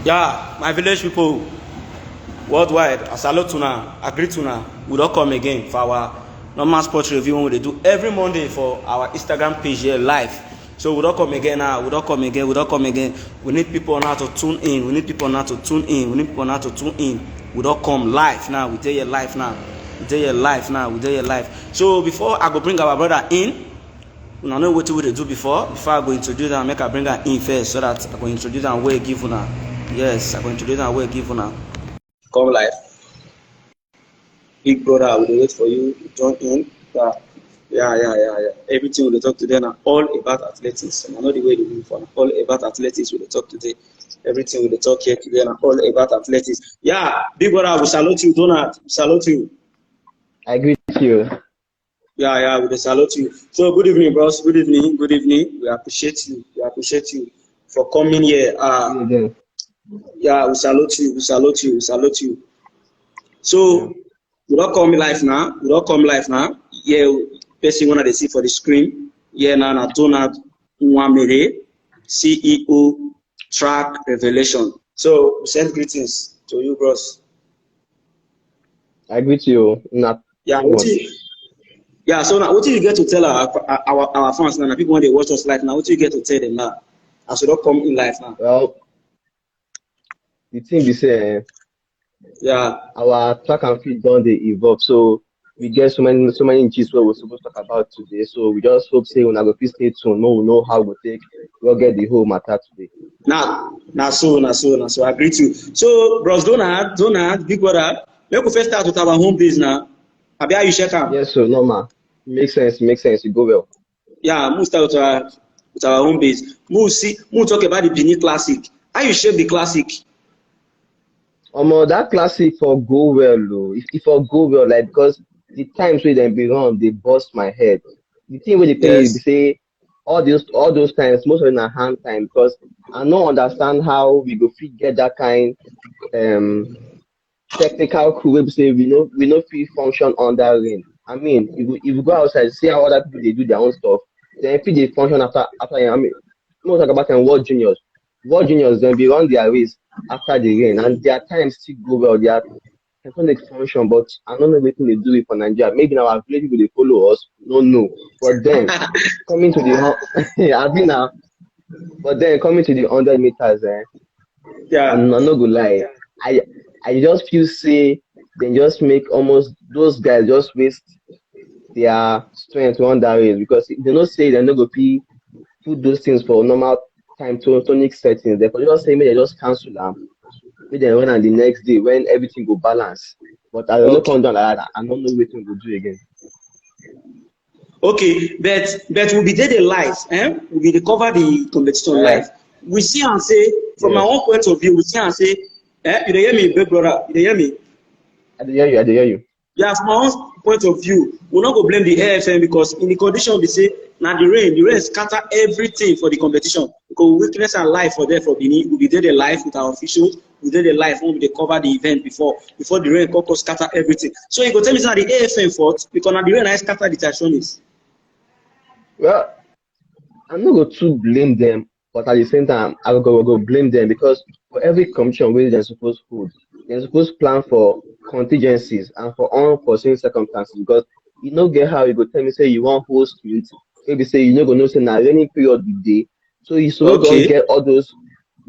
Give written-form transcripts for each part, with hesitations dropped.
Yeah, my village people worldwide, I salute tuna, agree tuna. We don't come again for our normal sports review when we do every Monday for our Instagram page here live. So we don't come again now. We don't come again. We don't come again. We need people now to tune in. We need people now to tune in. We need people now to tune in. We don't come live now. We tell you live now. We tell you live now. We tell you live. So before I go bring our brother in, una know wetin we dey do before I go introduce am, make I bring am in first so that I go introduce am wey give una. Yes, I go introduce am wey give una. Come live. Big brother, we dey wait for you. Join in. Yeah. Everything we dey talk today na all about athletics. And I know the way they do for all about athletics we dey talk today. Everything we dey talk here today na all about athletics. Yeah, big brother, we salute you, Donald. We salute you. I agree with you. Yeah, we salute you. So good evening, bros. Good evening. We appreciate you. For coming here. Yeah, we salute you. So we don't come live now. Yeah, person one they see for the screen. Yeah, now Donald Nwamare, CEO Track Revelation. So we send greetings to you, bros. I agree with you. Yeah, so now what do you get to tell our fans now? People when they watch us live now, what do you get to tell them now? I should not come in live now. Well, the thing we say, our track and field done they evolve. So we get so many gist what we're supposed to talk about today. So we just hope say when I go please stay tuned, we'll know how we take we'll get the whole matter today. Now so I agree to you. So bros Donald, big brother, make we first start with our home base now. Abi how you check am? Yes, so normal. Makes sense. You go well. Yeah, we'll start with our home base. We'll talk about the Benin Classic. How you shape the classic? That classic for go well though. If for go well, like because the times where they be run, they bust my head. The thing where they play is they say all those times, most of them are hand time because I don't understand how we go fit get that kind technical crew wey be say we no fit function under rain. I mean, if you go outside, see how other people they do their own stuff, then fit they function after. I mean, we talk about World Juniors. World Juniors then be run their race after the rain, and their times still go well. Their technical function, but I don't know wetin they do it for Nigeria. Maybe now our village people they follow us. No. But then coming to the I mean now, but then coming to the 100 meters, I'm not gonna lie. I just feel say they just make almost those guys just waste their strength to run that race because they don't say they're not gonna put those things for normal time tonic settings. They could just say maybe they just cancel them, maybe they run on the next day when everything go balance. But I don't know come down like that. I don't know what we go do again. Okay, but we'll be there the live, we'll be cover the competition live. We see and say from our own point of view, we see and say, you hear me, big brother? You hear me? I hear you. Yeah, from our own point of view, we're not going to blame the AFM because in the condition we say, now the rain scatter everything for the competition. Because we witness and live for there for Benin, we'll be there the live with our officials, we'll be there the live when we cover the event before the rain come scatter everything. So you go tell me now the AFM fault because now the rain I scatter the traditionalists. Well, I'm not going to blame them, but at the same time, I will go blame them because for every commission where they're supposed to hold, they're supposed to plan for contingencies and for unforeseen circumstances because you know get how you go tell me say you want host it, maybe say you know go know say now raining period the day, so you supposed to get all those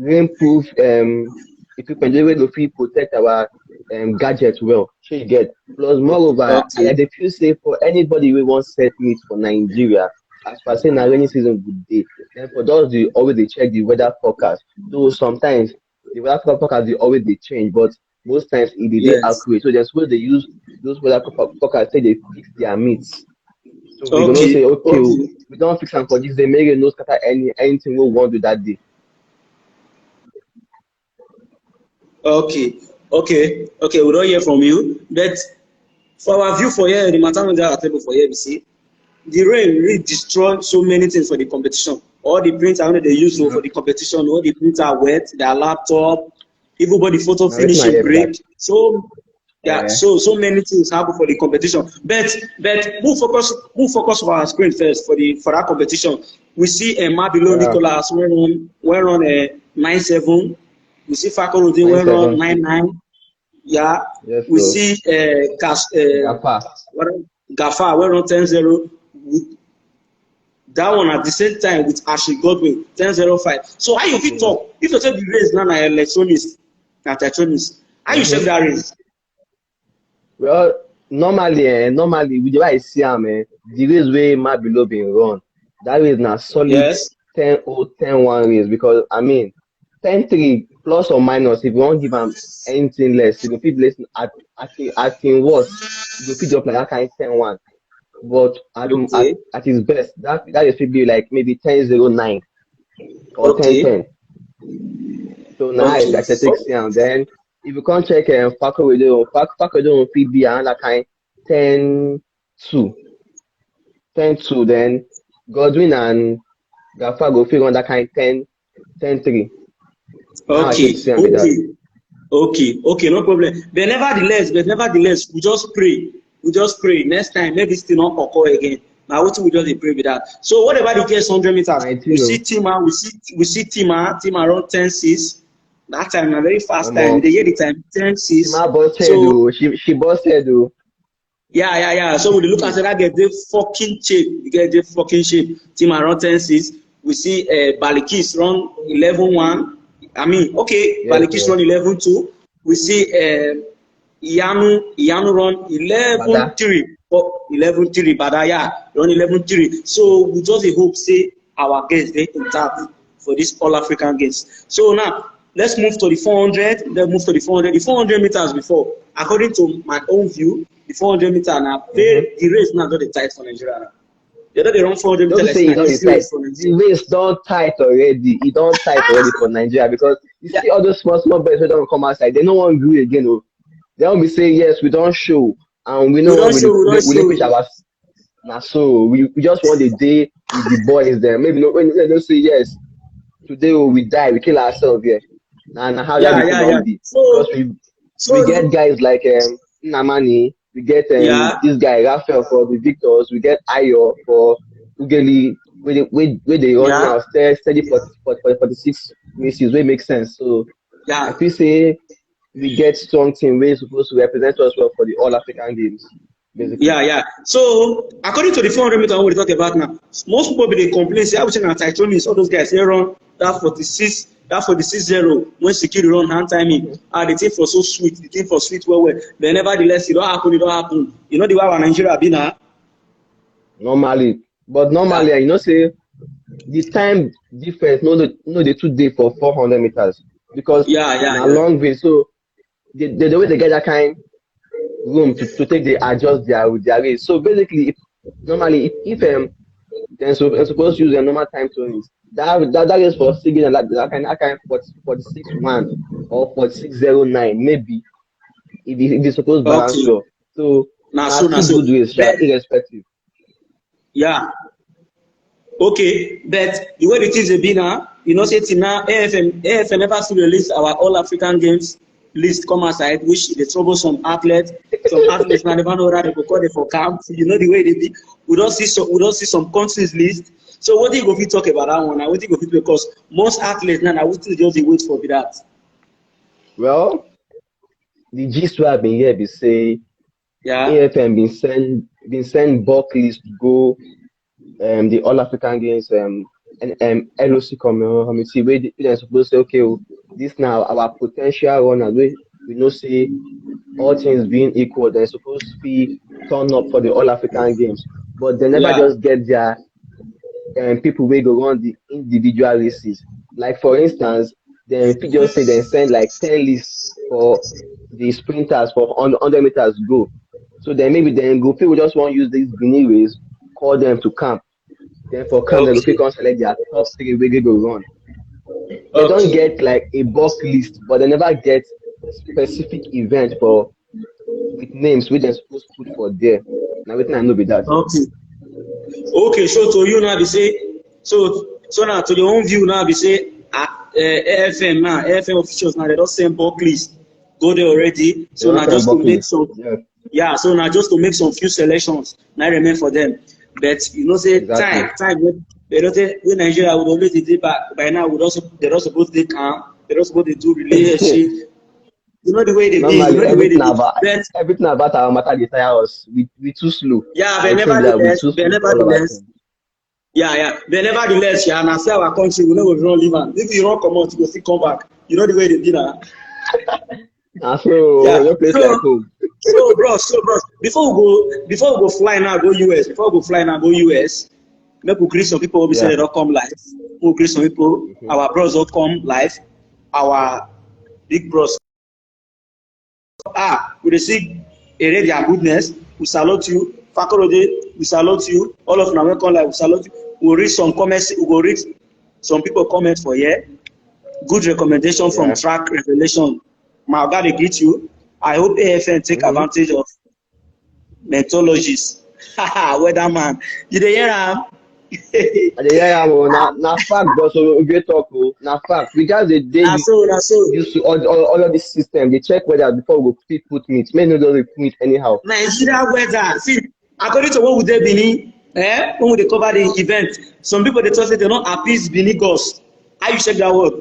rainproof equipment wey go fit protect our gadgets well. So you get plus moreover, I dey feel say for anybody wey wan set meet for Nigeria. As per say na rainy season good day, then for those they always they check the weather forecast. So sometimes the weather forecast they always they change, but most times it is accurate. So they're supposed to use those weather forecast say they fix their meets. So we gonna say we don't fix them for this day, make it no scatter anything we want to that day. Okay, we don't hear from you. But for our view for here, the matter on the table for here, we see the rain really destroyed so many things for the competition. All the printer they use for the competition, all the printer are wet, their laptop, everybody photo finishing break. So so many things happen for the competition. But we'll focus for our screen first for that competition. We see Mabilo Nicholas went on 9-7. We see Fakorode wey run 970. 99. Yeah, Yes, we so see Gafa. Gafa wey run 10-0. That one at the same time with Ashley Godwin 10:05. So how you fit Yes. talk if you say the race now na electronics na Tetronics? How you check Mm-hmm. that race? Well, normally with the way I see am, the race wey Mabilo been run, that race na solid Yes. 10-0, 10-1 race because I mean 10-3 plus or minus if you wan give am anything less, you go fit less at him worst, you go fit drop like that kind 10-1. But Okay. at his best, that race fit be like maybe 10-0-9 or Okay. 10-10. So now Okay. I take see am. Then if you come check Fakwe fit be another kind 10-2. 10-2, then Godwin and Gafa go fit run that kind 10-3. Now I take Okay. see am be that. Okay. Okay. Okay. No problem. But nevertheless, we just pray. We just pray. Next time, maybe still not occur again. Now, what we just dey pray with that. So, whatever the case, 100 meters, we 19 see o. Tima, we see Tima run 10:6. That time na very fast Omo, time. They hear the time 10:6. Tima bust head So o. She bust head o. yeah. So we dey look and say that get dey fucking shape. You get dey fucking shape. Tima run 10:6. We see Balikis run 11:1. I mean, okay, Yes, Balikis yes. run 11:2. We see Iyanu run Bada. 11:3. 11:3. Badaya run 11:3. So we just dey hope say our guests dey intact for this All African Games. So now let's move to the 400. Let's move to the 400. The 400 meters before, according to my own view, the 400 meter now Mm-hmm. the race now don dey tight for Nigeria now. They don dey run 400 No meter be like say say e na don dey easy tight. race for The Nigeria. race don tight already. E don tight already for Nigeria because you Yeah, see all those small boys wey don come outside, they no wan gree again o. They wan be say yes, we don show and we no we don wan show, we don relinquish show. our na so we just want dey dey with the boys dem. Maybe no when they don say yes, today we die, we kill ourselves here. Na how that thing Yeah. don be because So we get the, guys like Nnamani, we get yeah, this guy Raphael for the Victors, we get Ayo for Ugeli, where they run yeah, now steady for 46 races, wey make sense. So I yeah. feel say we get strong team wey supposed to represent us well for the All African Games, basically. So according to the 400 meter wey we dey talk about now, most people be dey complain say everything na Titanic. All those guys dey run that 46-0 when Sikiri run hand timing. Mhm. The thing for so sweet, the thing for sweet well. But nevertheless, it don happen, You know the way our Nigeria be now. Normally, but Yeah, normally, you know, say the time difference no dey too dey for 400 meters because na yeah. long race. So the way they get that kind room to take dey adjust their race. So basically, normally if they're supposed to use their normal time zones, that race for Siggy and that kind 46-1 or 46-09 maybe if they suppose balance Okay. well. So Na na so, na still so. good race, But irrespective. yeah, okay, but the way the things dey be now, you know say till now AFN never still release our All African Games list come outside, which dey trouble some athletes. Some athletes now never know whether they go call them for camp. You know the way they be. We don see some countries list. So wetin you go fit talk about that one na wetin you go fit because most athletes now na wetin just dey wait for be that. Well, the gist wey I been hear be say Yeah, AFN been send bulk list go the All African Games and LOC committee wey dem suppose say okay this na our po ten tial runners wey we know say all things being equal dem suppose fit turn up for the All African Games but dem never yeah, just get their people wey go run the individual races. Like for instance, dem fit just say dem send like 10 lists for the sprinters for 100 meters go. So then maybe dem go fit just wan use this Benin race, call them to camp. Then for camp dem go fit okay, come select their top three wey go run. They don okay, get like a bulk list, but they never get specific event for with names wey dem suppose put for there. Na wetin I know be that. okay. Okay, so to you now be say so now to your own view now be say AFM officials now they don send bulk list go there already. They So don now send just to bulk make list. some Yes, so now just to make some few selections now remain for them. But you know say exactly. time wey they don say wey Nigeria would always dey by now would also they don suppose dey calm They're not supposed to do relationship. You know the way they be. You Normally, know the way they be. But everything about our matter they tire us. We too slow. yeah, I think that we too but slow for all of our nevertheless, things. yeah. But nevertheless, yeah, and I say our country, we never run leave am. If you run come out, you go still come back. You know the way they be now. And so Yeah. no place like home. So bro, before we go fly now go US, before we go fly now go US, make we greet some people wey be say Yeah. they don come live. Make we greet some people, Mm-hmm. our bros don come live, our big bros. We dey see ere their goodness, we salute you. Fakorode, we salute you. All of una wey come live, we salute you. We go read some comments, we go read some people comment for here. Good recommendation from Yeah. Track Revelation. My oga dey greet you. I hope AFN take Mm-hmm. advantage of methodologies. Weatherman, you dey hear am? And the yeah, na fact, but so we get talk na fact. We just Na so, na so. used to all of this system. They check weather before we go fit put meat. Many no just put meat anyhow. Nigeria weather. See, according to what we dey Benin, when we dey cover the event, some people dey talk say they no appease Benin gods. How you check that word?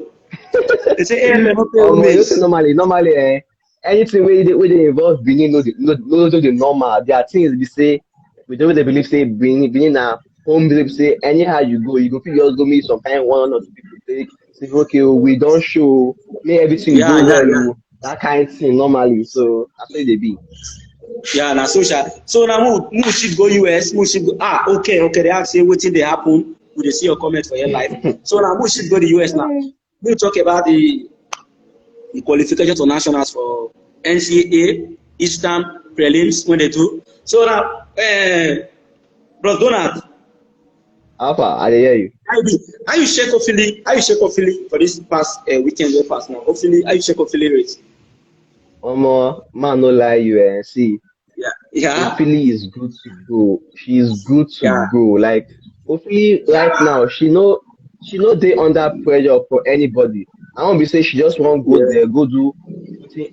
They say AFN no pay You know say homage. normally anything wey dey involve Benin no the normal. There are things be say we don't dey believe say Benin na home believe say anyhow you go fit just go meet some kind one or two people take say okay we don show make everything Yeah, go yeah, well yeah. that kind thing normally. So that's how e dey be. Yeah, na so sha. So now we shift go US, we shift go okay, they ask say wetin dey happen. We dey see your comment for your life. So now we shift go the US now. We talk about the qualification to nationals for NCAA, Eastern prelims when they do. So now, Bros Donald, Alpha, I dey hear you. how you be? How you shake Ofili? How you shake Ofili for this past weekend wey pass now? Ofili, how you shake Ofili race? Man no lie you see. Yeah, yeah, Hopefully is good to go. She is good to yeah, go. Like hopefully right now she no dey under pressure for anybody. I won't be say she just wan go yeah, there, go do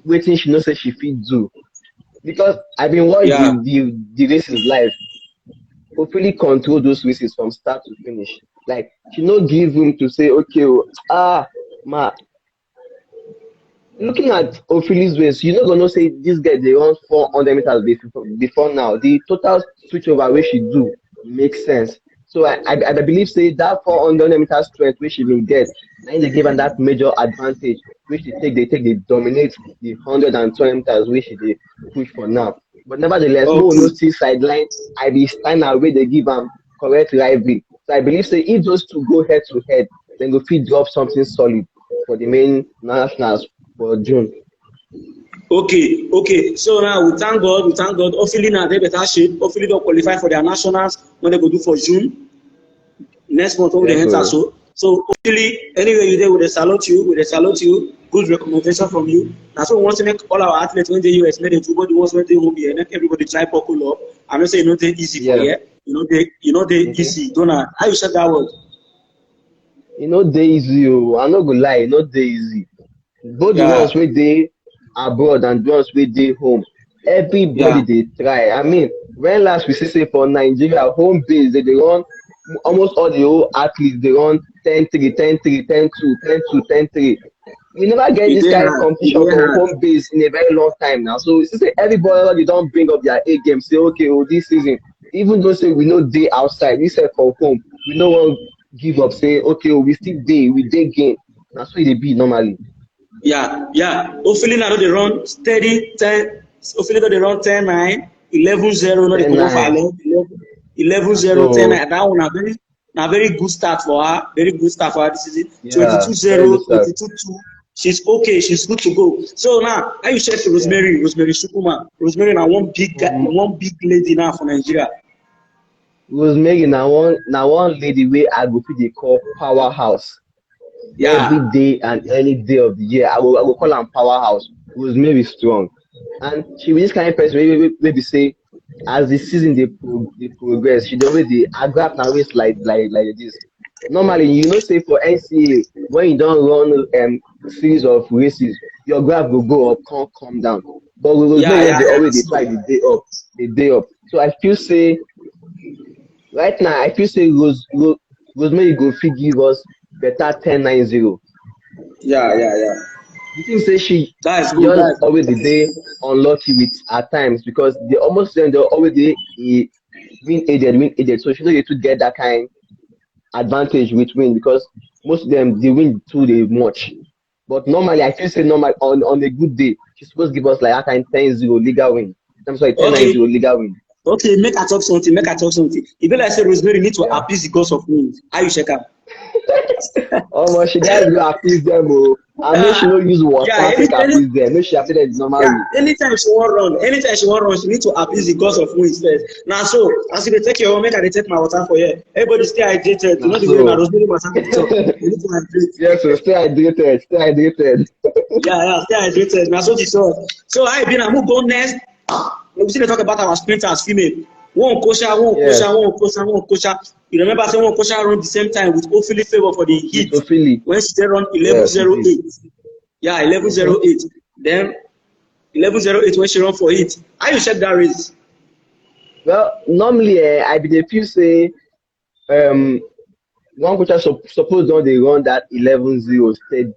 wetin she know say she fit do. Because I been watch yeah. the races live. Hopefully control those races from start to finish. Like she no give room to say okay ma looking at Ophili's ways, you no go know say this guy dey run 400 meters before now. The total switchover wey she do makes sense. So I believe say that 400 meters strength wey she been get, na im dey give am that major advantage wey she dey dominate the 120 meters wey she dey push for now. But nevertheless, make we no Okay, still sideline Ivy Steiner wey dey give am correct rivalry. So I believe say if those two go head to head, dem go fit drop something solid for the main nationals for June. okay. So now we thank God. Hopefully now they better shape. Hopefully they'll qualify for their nationals when they go do for June next month when they Yes, enter. so So hopefully anywhere you there, we dey salute you. Good recommendation from you. Now so we want to make all our athletes when they US make them do the ones when they home here. Make everybody try buckle up. I'm not saying you know they easy for yeah. here. You know they Mm-hmm. easy. Don't know how you said that word. E no dey easy I no go lie, e no dey easy. Both the ones Yeah, wey dey abroad and the ones wey dey home, everybody yeah. dey try. I mean, when last we see say for Nigeria home base they dey run almost all the whole athletes dey run 10-3, 10-3, 10-2, 10-2, 10-3. We never get It this dey kind of hard. It competition dey for hard. home base in a very long time now. So you see say everybody don bring up their A game, say okay this season, even though say we no dey outside, we sef for home, we no wan give up say okay we still dey, we dey game. Na so e dey be normally. Yeah. Hopefully now they run steady 10. Hopefully now they run 10-9, 11-0. No, they come off 10-9. 11-0, So 10-9. That one a very good start for her. Very good start for her this season. yeah, very 22-0, good start. 22-2. She's okay. She's good to go. So now, how you check Yeah. Rosemary Shukuma? Rosemary now Um, one big lady now for Nigeria. Rosemary na one lady wey I go fit dey call powerhouse. Every Yeah, day and any day of the year. I go call am powerhouse. Rosemary strong. And she be this kind of person wey be say as the season dey progress, she dey always dey grab her waist like this. Normally, you know say for NCAA, when you don run series of races, your graph go go up, come down. But with Rosemary just dey yeah. always dey That's try true. dey up. So I feel say right now, I feel say Rosemary go fit give us better 10-9-0. Yeah. The thing say That is she good. just That always the day unlucky with at times because they almost then they always win aided. So she don't get to get that kind advantage with win because most of them they win too they much. But normally I feel say normal on a good day, she's supposed to give us like that kind 10-0 legal win. I'm sorry, 10-9-0 okay. legal win. Okay, make I talk something. Make I talk something. If you like say Rosemary need to Yeah. appease the gods of wind, how you check am? Almost she guys go appease them oh. And make she no use Yeah, water take appease them. Make she appease them the normal yeah, way. anytime she wan run, she need to appease the gods of winds first. Now, so as you dey take your own, make I dey take my water for here. Everybody stay hydrated. You Now know the way na so Rosemary matter be talk. You need to hydrate. yes, so stay hydrated, stay hydrated. Yeah, stay hydrated. Na so she talk. So how e be na? Who go next? We still dey talk about our sprinters female. One Yes, One kosha. You remember say one kosha run the same time with Ofili Favour for the with heat Ophili. when she dey run Yes, he did. 11:08. Yeah, Mm-hmm. 11:08. Then 11:08 when she run for heat. How you check that race? Well, normally I be the few say um one coach suppose don dey run that 11-0 steady.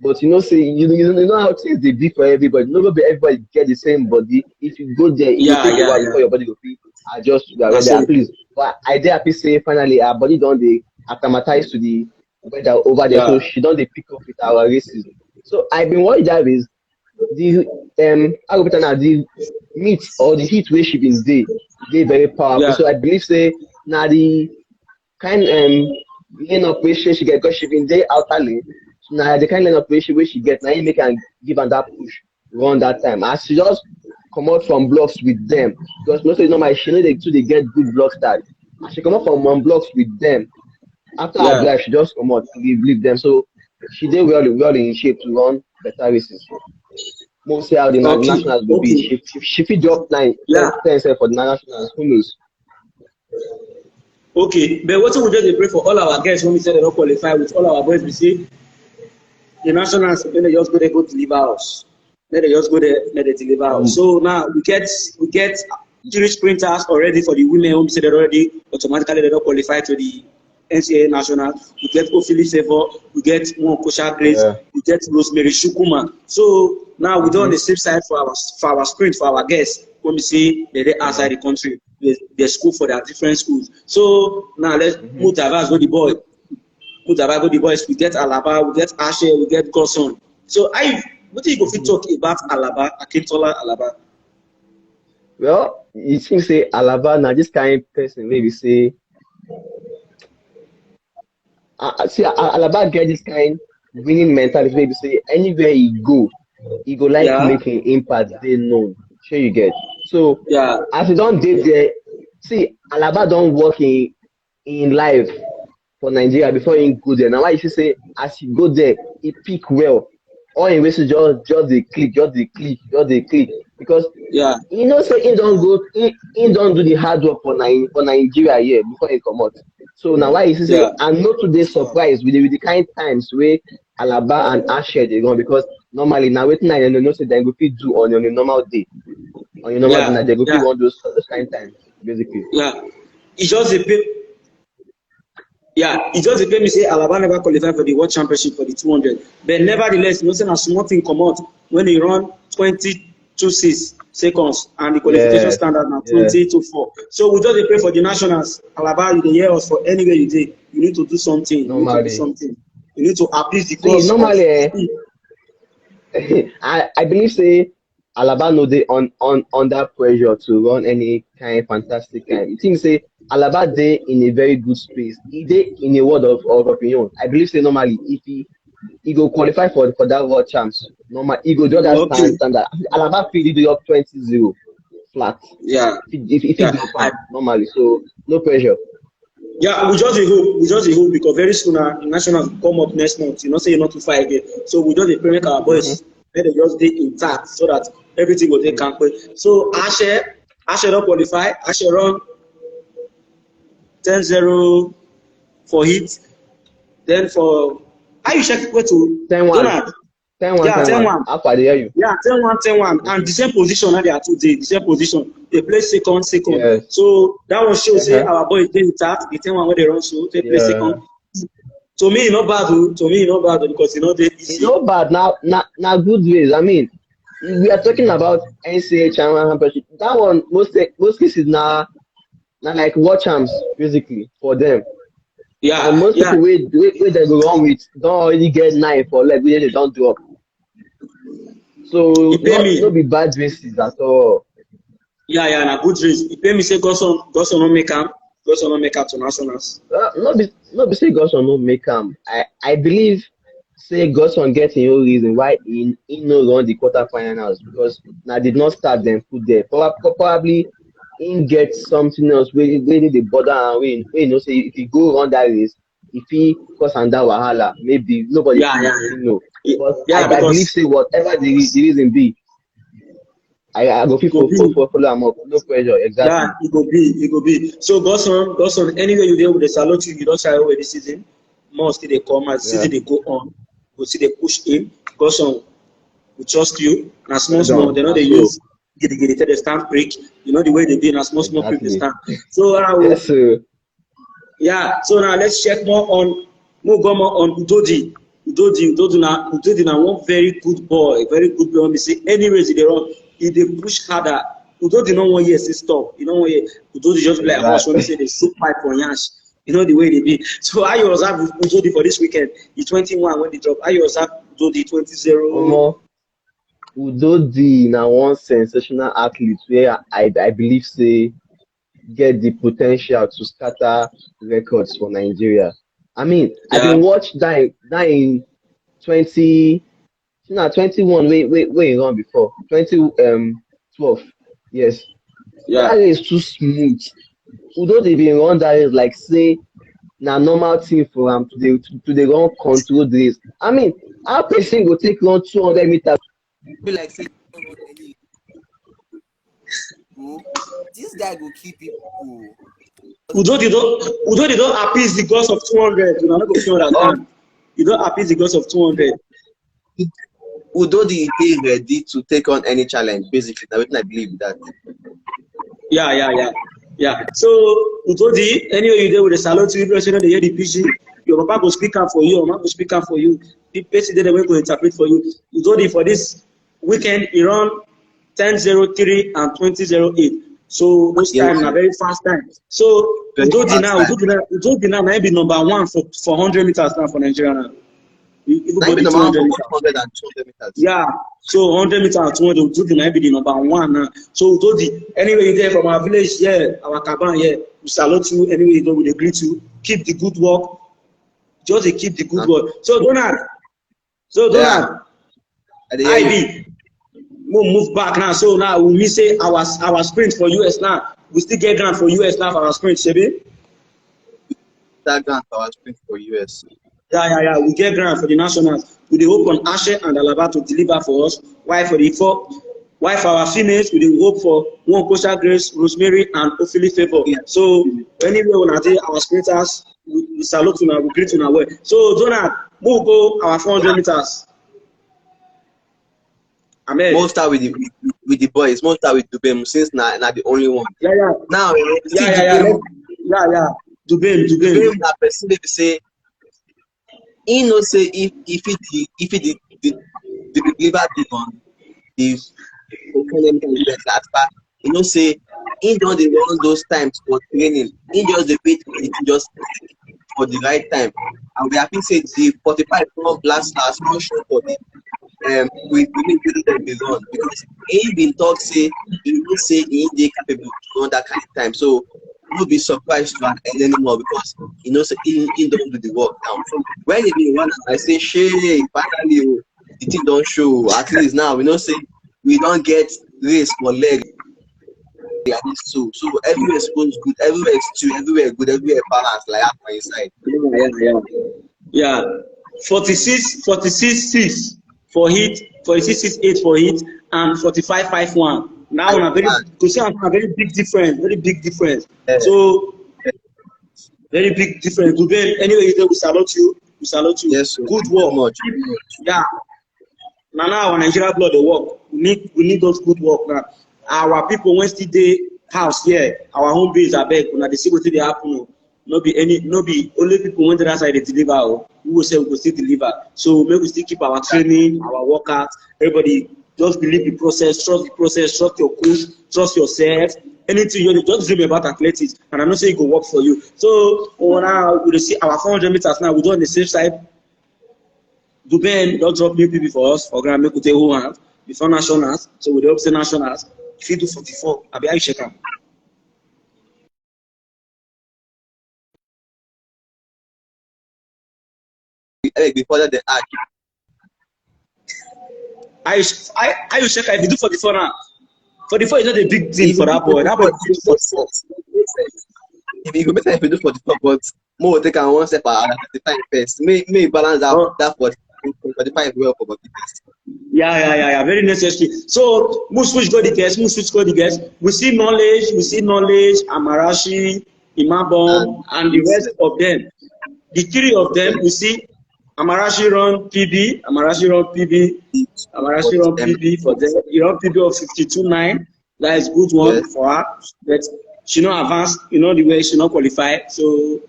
But you know say you know how things dey be for everybody. No be everybody get the same body. If you go there, e go take a while Yeah. before your body go fit adjust to the Na weather. so. At least but I dey happy say finally our body don dey acclimatize to the weather over there. So Yeah. she don dey pick up with our races. So I been watch that race. The how go put am now, the meat or the heat wey she been dey very powerful. Yeah. So I believe say na the kind lane of wey she get because she been dey outer lane. So na the kind lane of wey she get na im make am give am that push run that time. As she just comot from blocks with them because most of the normal she no dey too dey get good block start. As she comot from one blocks with them after her Yeah. drive she just comot leave them. So she dey well in shape to run better races. Most say how the Okay. nationals go be. Okay. She fit drop 9, Yeah. 10 sef for the nationals. Who knows? Okay. But wetin we just dey pray for all our girls when we say they don qualify with all our boys, we say the nationals make they just go there go deliver us. Make they just go there, make they deliver us. Um, So now we get Jewish sprinters already for the women who say they already automatically they don't qualify to the NCAA national. We get Ofili Favour, we get one Kosha Grace, yeah. we get Rosemary Shukuma. So now we don on Mm-hmm. the safe side for our sprint for our girls when we say they're outside Yeah. the country. They school for their different schools. So now let's Mm-hmm. move diverse go the boy. Move diverse go the boys. We get Alaba, we get Ashe, we get Godson. So what do you go fit Mm-hmm. talk about Alaba, Akintola Alaba? Well, it seems say Alaba na this kind person wey be say see Alaba get this kind winning mentality wey be say anywhere he go, he go like Yeah, make him impact dey known. Shey you get? So yeah, as he don dey there, see Alaba don work in life for Nigeria before he go there. Na why you see say as he go there, he pick well. All him races just dey click, just dey click. Because yeah, you know say he don do the hard work for Nigeria here before he comot. So na why you see say yeah, I no too dey surprised with the kind times wey Alaba and Ashe dey run because normally na wetin I know say dem go fit do on a normal day. On a normal day na yeah, dem go fit yeah, run those kind times basically. yeah. E just dey pay. Yeah, e just dey pain me say Alaba never qualify for the World Championship for the 200. But nevertheless, you know say na small thing comot when e run 22.6 seconds and the qualification Yes, standard na yeah, 20.24. So we just dey pray for the nationals. Alaba, you dey hear us for anywhere you dey. You need to do something. You need to do normally. something. You need to appease the See, gods of normally speed. I believe say Alaba no dey under pressure to run any kind fantastic time. You think say Alaba dey in a very good space. He dey in a world of opinion. I believe say normally if he go qualify for that world champs, normal he go do that Okay. standard. Alaba fit do up 20-0 flat. Yeah. If he Yeah. drop am normally, so no pressure. Yeah, we just dey hope. We just dey hope because very soon the nationals go come up next month. You know, say you're not too far again. So we just dey pray make our Mm-hmm. boys let them just stay intact so that everything will take camp. So Ashe don't qualify. Ashe run 10-0 for heat. Then for how you check way to 10-1, Donald? 10-1, Yeah, 10-1. 10-1. How far dey hear you? Yeah, 10-1, and Mm-hmm. the same position now they are today, the same position. They play second. Yes. So that one shows say Uh-huh. our boys dey intact. The 10-1 where they run so they play Yeah. second. To me, not bad. To me, not bad because they It's easy. not bad now good ways. I mean, we are talking about NCH and championship. That one most cases now like watch arms basically for them. And Yeah, most yeah. people wey they go wrong with don't already get 9 for leg wey they don't drop. He So pay not no me. be bad races at all. Yeah, yeah, na good race. He pay me say Godson no make am. Godson no make am to nationals. No be say Godson no make am. I believe say Godson get him own reason why he no run the quarterfinals because na did not start dem put there. Probably him get something else wey dey bother am wey you know say if he go run that race e fit cause am that wahala maybe nobody Yeah, yeah, fit know. But yeah. I believe Because say whatever the reason be I go fit it go be. follow am up no pressure Yeah, exactly. it go be. So Godson, anywhere you there with the salute you don't shy away this season. More still they come as Yeah, season they go on. Go see they push in. Godson, we trust you. Now small well small, done they know na they so use get the stand break. You know the way they be na small prick they exactly. stand. So Yes sir. yeah, so now let's check more go more on Udodi na one very good boy, very good boy. Me say any race they run, if they push harder, Udodi no 1 year still stop. You know 1 year, Udodi just be like horse when me say Exactly. they shoot pipe for yansh. You know the way they be. So how you observe Udodi for this weekend? He 21 when they drop. How you observe Udodi 20-0? Omo Udodi na one sensational athlete where I believe say get the po ten tial to scatter records for Nigeria. I mean I Yeah, been watch that in 20 na 21 wey he run before 2012 yes that yeah. race too smooth. Udodi bin run that race like say na normal thing for am to dey run control the race. I mean how person go take run 200 meters be like say no run any bro. This guy go kill people. Udodi don't appease the gods of 200. You know, not go fit Um, understand. You don't appease the gods of 200. Udodi dey ready to take on any challenge basically na wetin I believe be that. Yeah, yeah, yeah, yeah. So Udodi, anyway you there with the salute to people, say no dey hear the pidgin. Your papa go speak am for you, your mama go speak am for you. The person there wey go interpret for you. Udodi for this weekend, he run 10:03 and 20:08. So those Yes time na sir. very fast time. So Very fast time. Udodi now na be number one for 100 meters now for Nigeria now. Na him be Everybody number one for 200 meters. both 100 and 200 meters. Yeah, so 100 meters and 200, Udodi na be the number one now. So Udodi, anyway you there from our village here, our caban here, we salute you. Anyway you there, we dey greet you. Keep the good work. Just dey keep the good Na work. So yeah, Donald, I dey hear you. IB, we move back now. So now we mean say our sprint for US now. We still get grant for US now for our sprint, shebi? That grant for sprint for US. Yeah, yeah, yeah. We get grant for the nationals. We dey hope on Ashe and Alaba to deliver for us. Why for our females, we dey hope for one Coastal Grace, Rosemary, and Ophili Favour. Yeah. So anyway, when I dey our sprinters, we salute una, we greet una well. So Donald, we go our 400 meters. Most Ahmed. start with the boys, most start with Dubem since na the only one. Yeah, yeah, Now see yeah, yeah, yeah. Dubem Yeah. Dubem Dubem. na person wey be say he know say if he the deliver the academic US last part, you know say he don dey run those times for training. He just dey wait for the thing just for the right time. And we happy say the 45 from last one show for the we need to do them dey run because he been talk say he know say he dey capable to run that kind of time. So no be surprised to am anymore because he knows say he don do the work now. So when he been run I say shey finally the thing don show at least now we know say we don get race for leg at least so everywhere suppose good everywhere stew everywhere good everywhere balance like that for inside. Yeah. Yeah. 46-6 for heat, 46-6-8 for heat, and 45-5-1. Now And on a very go see a very big difference, very big difference. uh, So very big difference. Today, anyway, we salute you. We salute you. yes so Good very work. much. Yeah. Now our Nigeria blood dey work. We need those good work now. Our people when still dey house here, our home base abeg, una dey see wetin dey happen o. no be only people when that side they deliver. Oh, we will say we will still deliver. So make we still keep our training, our workout. Everybody just believe the process, trust your coach, trust yourself. Anything you just dream about athletics, and I know say it go work for you. So now we see our 400 meters now. We do on the safe side. Duben don drop new people for us for ground make we take hold hand before nationals. So we dey hope say nationals fit do 44. Abi how you check am? Before that, the act. How you check am if you do 44 now? 44 is not a big thing for that boy. That boy If you go make sense if you do 44, but more take am one step at the time first. May balance out that 45 well for body first. Yeah. Very necessary. So, Muswich got the guest. We see knowledge, Amarashi, Imabom, and the rest of them. The three of them, we see Amarashi run PB for them. He run PB of 52.9. That is good one for her. But she not advanced, the way she not qualify. So,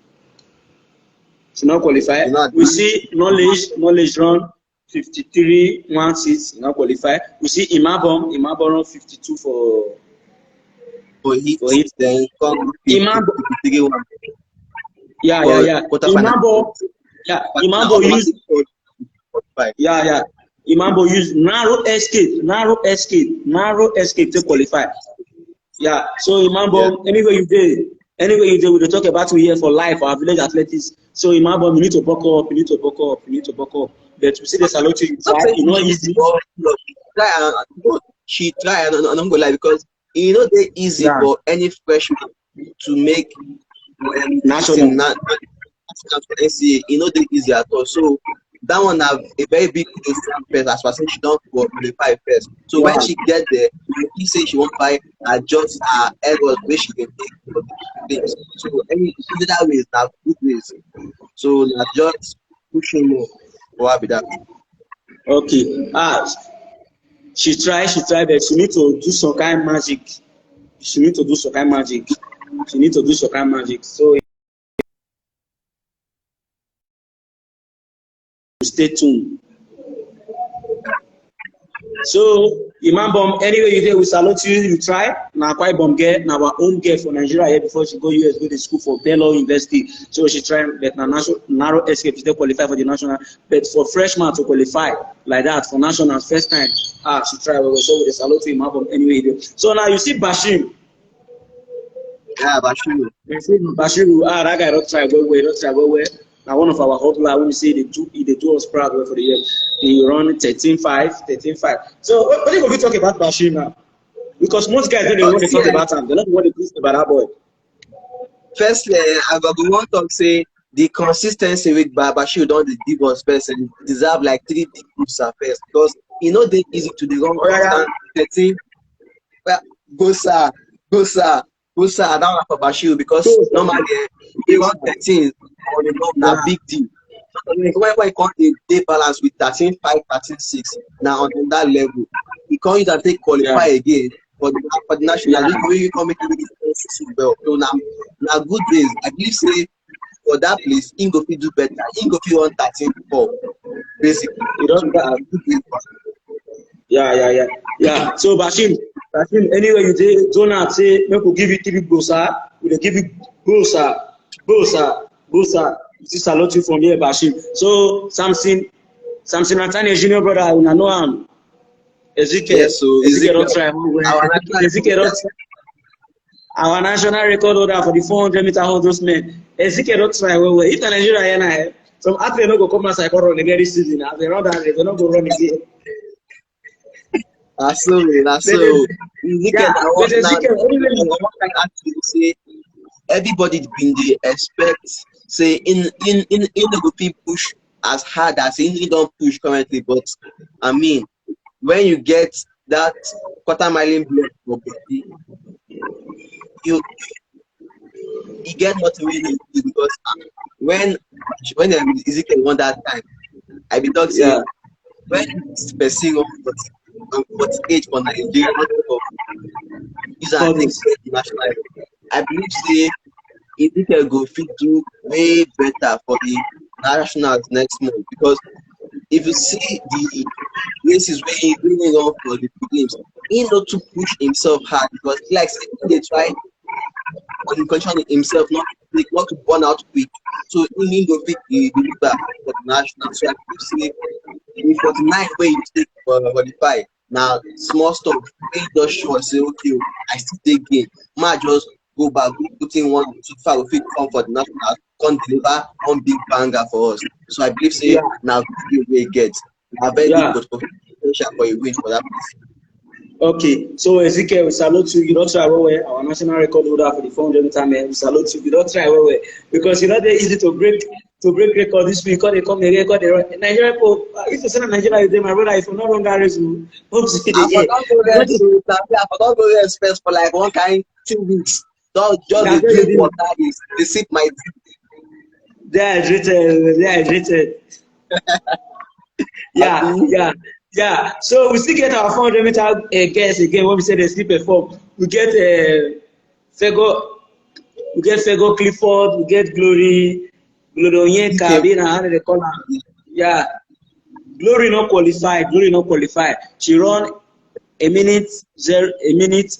she not qualify. We see knowledge run 53.16, not qualify. We see Imabom run 52 for it. Then come Imabom. Yeah. Imambo used. Imambo used narrow escape to qualify. Yeah. So Imambo, anywhere you do, we will talk about we here for life, our village athletics. So Imambo, you need to buck up. But we see the salute you try, it's not easy. She try and I'm gonna lie because they easy for any fresh to make national. NCA, they easy at all. So that one have a very big first as far as she don't qualify first. So when she get there, she say she won't buy adjust her errors where she can take for the things. So any that way is not good ways. So just pushing more for her be that. Okay. She try, but she need to do some kind of magic. So stay tuned. So Imam anyway you there, we salute you. You try. Now quite bomb girl, now our own girl for Nigeria here before she go US, go to school for Baylor University. So she try, but now narrow escape to qualify for the national. But for freshman to qualify like that for national first time, she try. So we salute you, Imam anyway you there. So now you see Bashim. Yeah, Bashiru. That guy don't try well. Now one of our hopla when we say they do us proud for the year. They run 13.5. So what are you going to talk about Bashir now? Because most guys don't want to talk about him. They don't want to talk about that boy. Firstly, I got one talk say the consistency with Bashir don't give us first and deserve like 3 big groups at first because they easy to the wrong 13. Well, go sir. That one for Bashir because normally they run 13 on the road, na big deal. When you can't they balance with 13.5, 13.6 now on that level, you can't use and take qualify again for the national. You can't make it well. So now good days. I believe say for that place, Ingo fit do better. Ingo fit run 13.4 basically. Yeah. So Bashim, anyway you say Jonah say make we give you 3 goals, we dey give you goals, you see salute you from here Bashim. So Samson Nathaniel junior brother una know am. Ezekiel don't try our national record holder for the 400 meter hurdles men. Ezekiel don't try well. If the Nigeria here now, some athletes no go come outside for run again this season. As they run that they don't go run again. That's so. Say everybody been dey expect say in the go fit push as hard as he don't push currently, but I mean when you get that quarter mile block for body, you get nothing really do because when Ezekiel won that time, I be talk say when person run 48 for Nigeria, not for national. I believe say Ezekiel go fit do way better for the nationals next month because if you see the races where he really run for the games, he not to push himself hard because like say he dey try on the condition himself not to burn out quick. So he go fit deliver for the national. So I believe say the 49 wey you take for qualify na small stuff wey just show us say okay o, I still dey game. Ma just go back, go put in one or two far we fit come for the national, come deliver one big banger for us. So I believe say Yeah, na good game wey e get. Na very good yeah. potential for a win for that place. Okay, so Ezekiel, we salute you. You don't try well, our national record holder for the 400 meter man. We salute you. You don't try well, because you know they're easy to break record this week. Because they come, they record the Nigeria. If you send Nigeria, you my brother. If you not run that race, you hope to see the I for year. don go rest o, I for don go rest first for like one kind 2 weeks. Just Yeah, dey drink water, dey sip my tea. they hydrated. They hydrated. Yeah, Abi yeah, yeah. So we still get our 400 meter guests again. When we say they still perform, we get Fego. We get Fego Clifford, we get Glory Onyenka, DK. being how they call her. Yeah, Glory not qualified, Glory not qualified. She run a minute 0008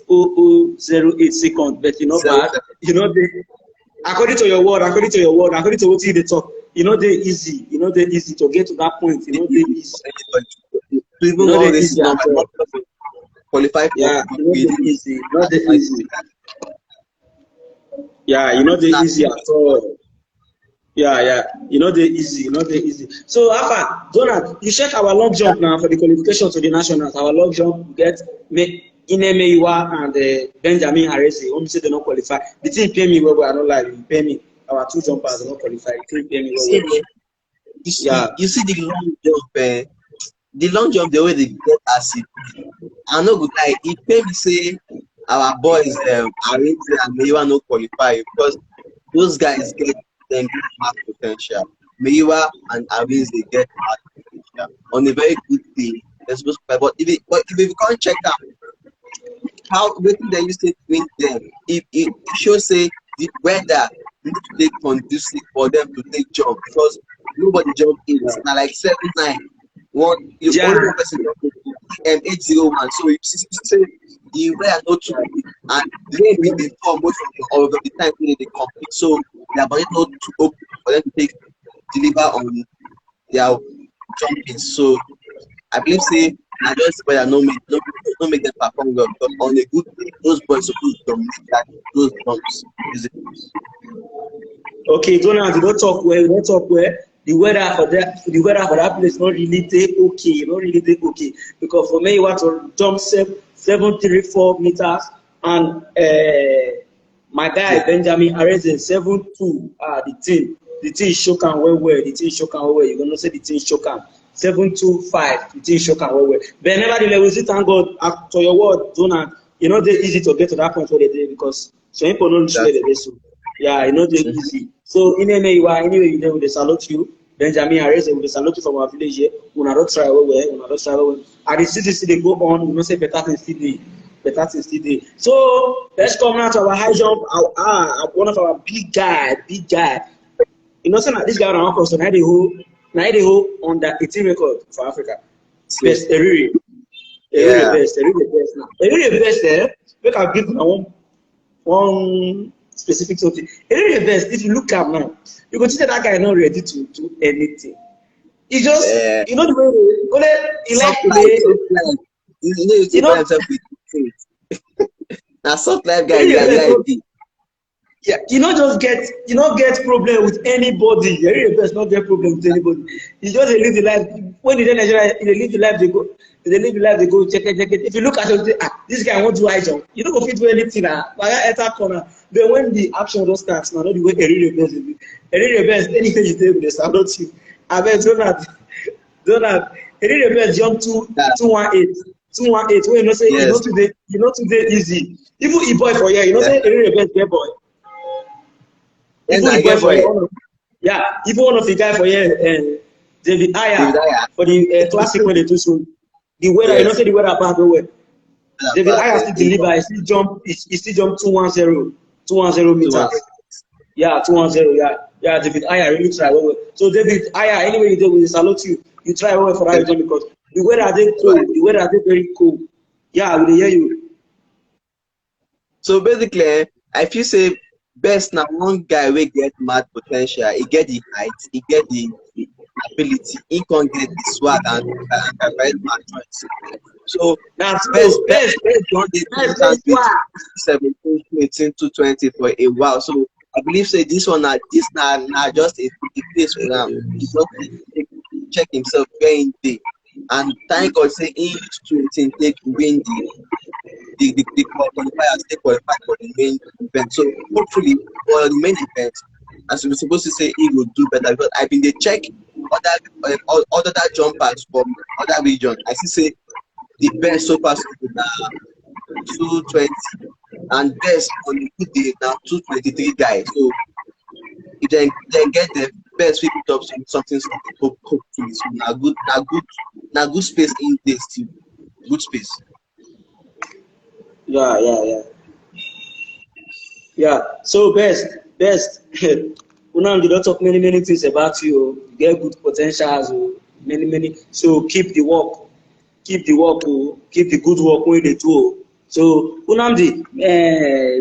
seconds, but you know bad. You know the according to your word, according to what you dey talk, you know they easy, to get to that point, you know they easy, To even run race is at not all. qualify for Yeah, you know with they easy, Yeah, you know they easy at all. Yeah, yeah. You know they easy. So Alpha, Donald, you check our long jump now for the qualification to the nationals. Our long jump we get Inemeiwa and Benjamin Haresi. Only say they not qualify. The team pay me well, I don't like you pay me. Our two jumpers don't qualify. The team pay me you well, see well. Yeah. you see the long jump the way they get acid. I no go lie, e pain me say our boys Arinze and Meyiwa no qualify because those guys get dem get mad po ten tial. Meyiwa and Arinze get mad po ten tial. On a very good day, dem suppose qualify but if you come check am how wetin dem use take win dem, e show say the weather need to dey conducive for dem to take jump because nobody jump eight, na like 7-9. Only Yeah. one person jump 801. So you see say the weather no too good and the rain bin dey fall most of the time wey dem dey compete, so their body no too open for dem to take deliver on their jumping. So I believe say na just weather no make dem perform well because on a good day those boys suppose dominate those jumps. Okay, Donald, you don't talk well, The weather for that place not really take okay, not really take okay. Because for me, you want to jump 734 meters, and my guy Benjamin Areze 72. The team shook am well. The team shook am well. You're gonna say the team shook am 725. The team shook am well. But nevertheless, we still thank God to your word, Donald. You know, they easy to get to that point where they did because some people don't share the vessel. Yeah, you know they easy. So anyway, you there, we salute you. Benjamin Harris, we salute you from our village here. We not try well. And the city they go on, we not say better things still dey. So let's come now to our high jump. One of our big guy. You know, so now this guy on our course, now they hold on that 18 record for Africa. Best Eriri. Yeah. Best now. Eriri best make I give now one specific something. Eriri best, if you look up now, you go see that guy not ready to do anything. He just, you know the way he like to play. You know, you take himself with faith. Now, soft life guy, Yeah, you not get problem with anybody. You really best not get problem with anybody. You just live the life. When they Nigeria, they live the life they go check it. If you look at it, this guy want to high jump. You don't go fit do anything enter corner. But when the action don't start, now not the way a best anything you do, they salute you. I bet Donald, a best jump 218. 218. When you know say yes. you know today easy. Even e boy for here, you know say a best get boy. Even the boy for here, even one of the guy for here, David Aya for the classic when they do so. The weather, you know, say the weather bad well. David Aya still deliver, he still jump 210 meters. Yeah, 210. Yeah, yeah, David Aya really try well, well. So David Aya, anyway you do, we salute you. You try well for that region because the weather they cold, the weather they very cold. Yeah, we dey hear you. So basically, I feel say best now one guy will get mad potential. He get the height, he get the ability, he can get the swag and right man choice. So That's best true. best best don't dey consistent Best with swag. 17, 18 to 20 for a while. So I believe say this na just a place for him. He just take check himself where he dey. And thank God say he use 20 take win the qualifiers, they qualify for the main event. So hopefully for the main event, as we were supposed to say, he will do better because I've been they check other that jumpers from other region. I see say the best so far so good now 220 and best on a good day now 223 guys. So if they get the best we pick up something hopefully so now good space in this still good space. Yeah, yeah, yeah. Yeah. So best. Unam did not talk many things about you. Oh. You get good potentials. Oh. Many. So keep the work. Keep the work. Oh. Keep the good work when they do. Oh. So Unamdi,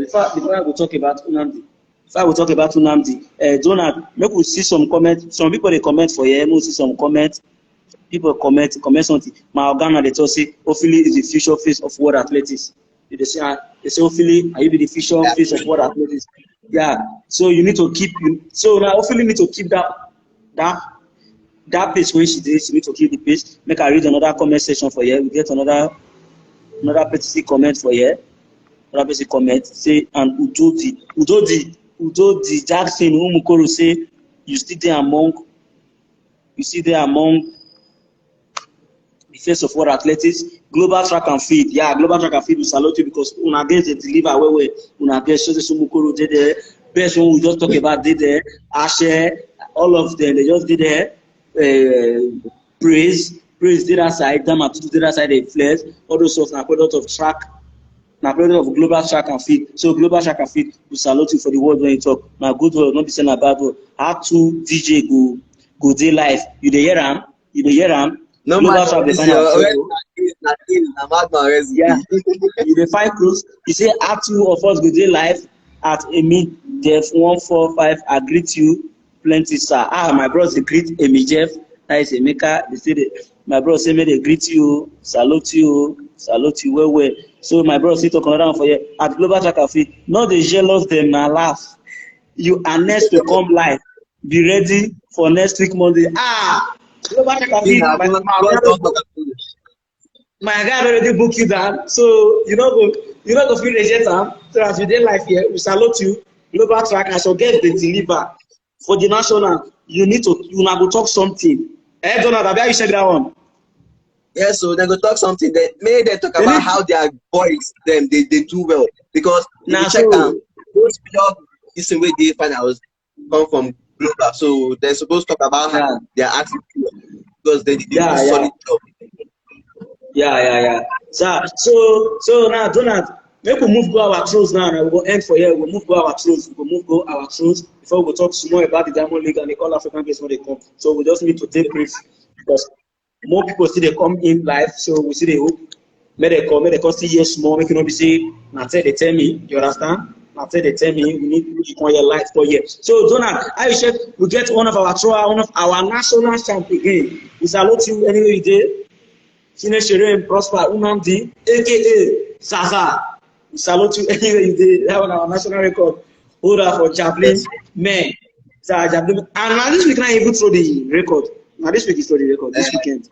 before I will talk about Unamdi, before I will talk about Unamdi, Donald, make we see some comment. Some people they comment for here. Make we see some comment. People comment something. My organa they talk say Ofili is the future face of world athletics. They say Ofili, are you be the future face of world athletics? Yeah. So you need to keep so now Ofili need to keep that that pace when she did, she need to keep the pace. Make her read another comment section for here. We get another petty comment for here. Another petty comment say and Udodi Jackson Umukoro say you still there among the face of world athletics, global track and field. Yeah, global track and field we salute you because una get dey deliver well. Una get Jose Sumukoro dey there. Best one we just talk about dey there. Ashe, all of them they just dey there. Praise dey that side. Dama Tutu dey that side. Dey flex. All those stuff na product of track. Na product of global track and field. So global track and field we salute you for the word when you talk. Na good word, no be say na bad word. How to DJ go dey live. You dey hear am? You dey hear am? No Global man, track dey this find your am already so. na madman Yeah, recipe. you dey find close. You say how two of us go dey live at Emi Def 145. I greet you plenty, sir. Ah, my bros dey greet Emi Jeff. That is Emeka. They say my bros say make they greet you, salute you well. So my bros sit talk another one for you at Global Track and Field. No dey jealous dem na laugh. You are next to come live. Be ready for next week Monday. Ah, Global Track and See Field. na God don talk am finish. My guy already book you down, so you no go fit reject am. So as you dey live here, we salute you. Global track as your guest dey deliver for the national. Una go talk something. Donald, abi how you check that one? Yes, so they go talk something that may they talk They about need how their boys them they do well because if you na check so. am those pure this thing wey dey finals come from global so they're supposed to talk about how Yeah, their attitude because they do yeah. solid job. Yeah. So now, Donald, make we move go our throws now. And we go end for here. We go move go our throws. We go move go our throws before we go talk some more about the Diamond League and the All African games when they come. So we just need to take brief because more people still they come in live. So we see they hope. May they come still hear small. Make you not be say, now tell they tell me. You understand? Now tell they tell me we need to come here live for here. So Donald, I check we get one of our thrower, one of our national champ again. We salute you anyway you dey. Chinechere Prosper Unamdi, aka Zaza. We salute you anywhere you did. That was our national record holder for javelin Yes. men. Javelin. And now this week, now even throw the record. Now this week is throw the record. This weekend.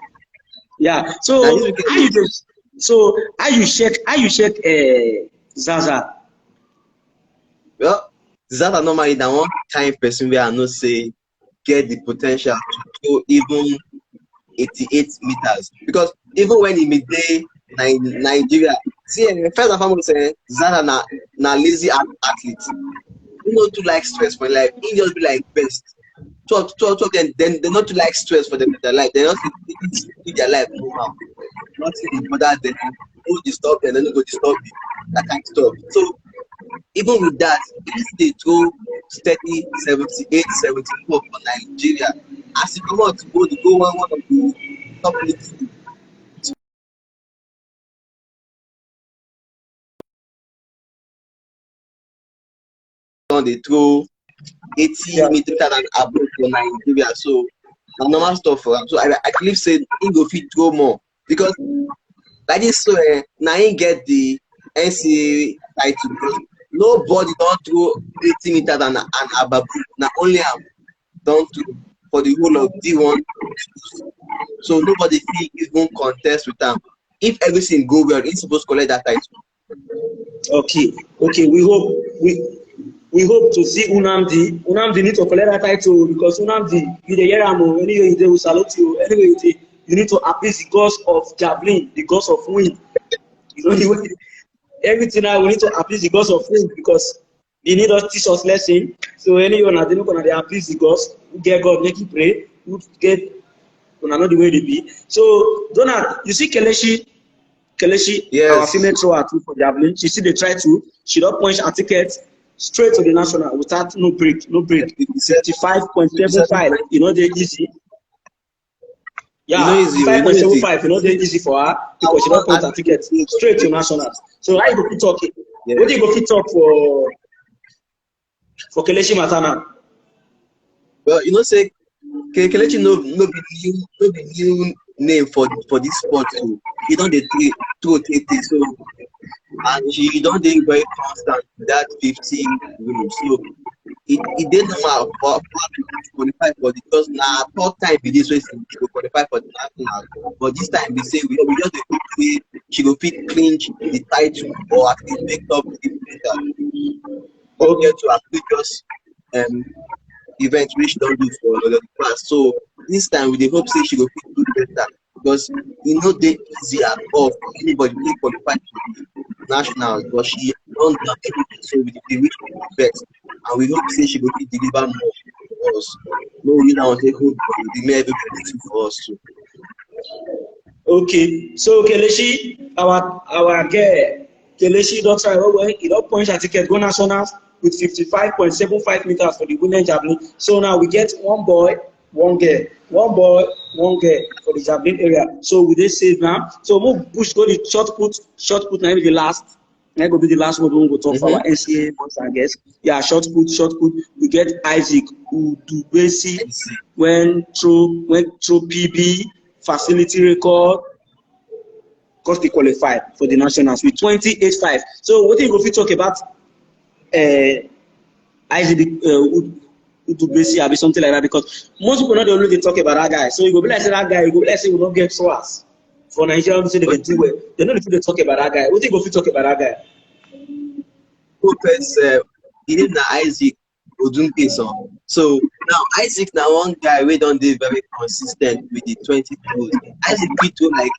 Yeah. Now this So how weekend you just so how you check Zaza? well Zata normally na one kind person wey I know say get the potential to go even 88 meters because even when he be dey Nigeria see first and foremost Zata na lazy athlete. He no too like stress for life. He just be like best. So then they not too like stress for their life. They not live their life normal. Nothing dey bother them. No disturb them. They no go disturb you. That kind of stuff. So even with that, if they throw steady 78, 74 for Nigeria. As you come out to go, one of the top leagues on the throw 80 Yeah. meters and above for Nigeria. So na normal stuff for am. So I believe say he go fit throw more because like this so na him get the NCAA title because nobody don throw 80 meters and above. Na only am don throw for the whole of D1. So nobody fit even contest with am. If everything go well, he's supposed to collect that title. Okay. Okay. We hope to see Unamdi. Unamdi need to collect that title because Unamdi, you dey hear am o. Anyway, they will salute you. Anyway, you need to appease the gods of javelin, the gods of wind. You know the way. Everything now we need to appease the gods of wind because they need us teach us lesson. So anyway, na they gonna dey appease the gods. Who get God make you pray. Who get una know the way they be. So Donald, you see Kelechi, our Yes. female thrower too for javelin. She still dey try to. She don punch her ticket straight to the national without no break. 55.75. You know they easy. You know Yeah, easy, you know easy. 55.75. You know they easy for her because she don punch her ticket straight to nationals. So how you go fit talk it? Yeah. What do you go fit talk for Kelechi Matana? Well, you know, say Kelechi no be new name for this sport too. He don dey throw tey so and she don dey very constant with that 50 winning. So it dey normal for her to qualify for the because na third time be this wey she go qualify for the national. But this time be say we just dey hope say she go fit clinch the title or at least make top 3 compared to her previous event wey she don do for the past. So this time we dey hope say she go fit do better because e no dey easy at all for anybody wey qualify to the nationals, but she don do everything, so we dey wish for the best and we hope say she go fit deliver more for us. No really now wan take hold but we dey make everybody too for us too. Okay, so Kelechi, our girl, Kelechi don try well. He don punch her ticket go nationals with 55.75 meters for the women javelin. So now we get one boy, one girl, one boy, one girl for the javelin area. So we dey save now. So move push go the short put na be the last. Na go be the last one we go talk for our NCAA boys and girls. Yeah, short put. We get Isaac Udubesi when throw PB. Facility record because they qualify for the nationals with 28.5. So what do you go fit talk about Isaac Udubesi or something like that because most people not only they talk about that guy. So you go be like say that guy, you go be like say we don't get SOAS for Nigeria say they can do well. They know if they talk about that guy. What do you go fit talk about that guy? First, the name na Isaac Odunpeson. So now Isaac na one guy wey don dey very consistent with the 20 throws. Isaac fit throw like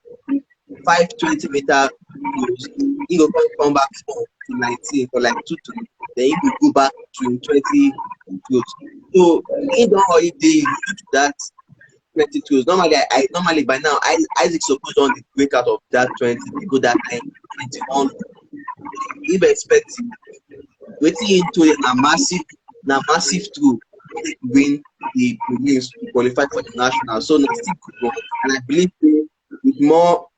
5 20-meter throws. He go come back to 19 for like 2 then he go go back to 20 throws. So he don already dey used to that 20 throws. Normally by now Isaac suppose don dey break out of that 20 dey go that 21. If expect wetin he do na massive throw win the games to qualify for the national. So na still good one and I believe say with more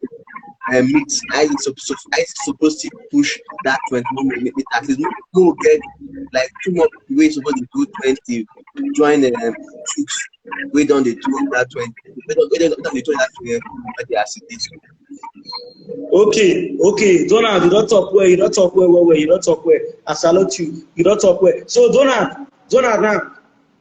mix Isaac suppose to push that 21 meters. At least no get like 2 more wey suppose dey do 20 join troops wey don dey throw that 20 wey don dey throw that 20 for the assist. Okay, Donald, you don't talk well, you don't talk well. I salute you, you don't talk well. So Donald now,